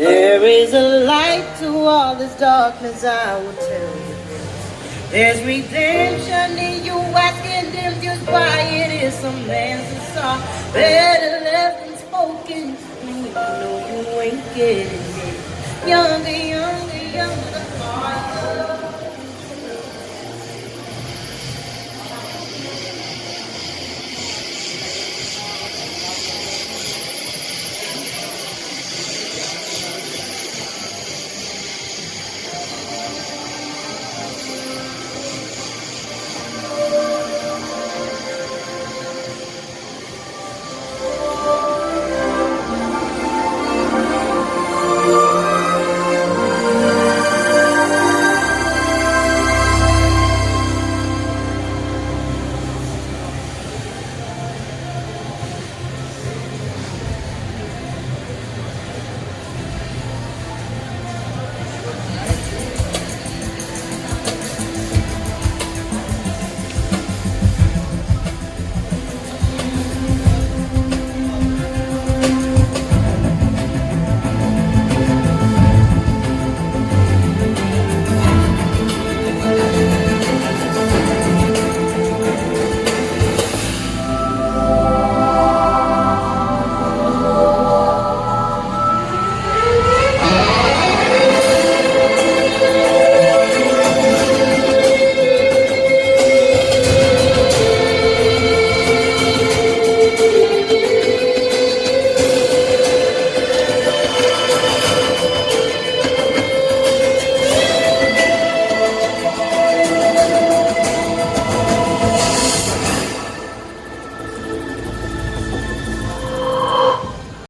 There is a light to all this darkness, I will tell you. There's redemption in you asking them just why it is. Some answers are better left unspoken. You know you ain't getting it. Younger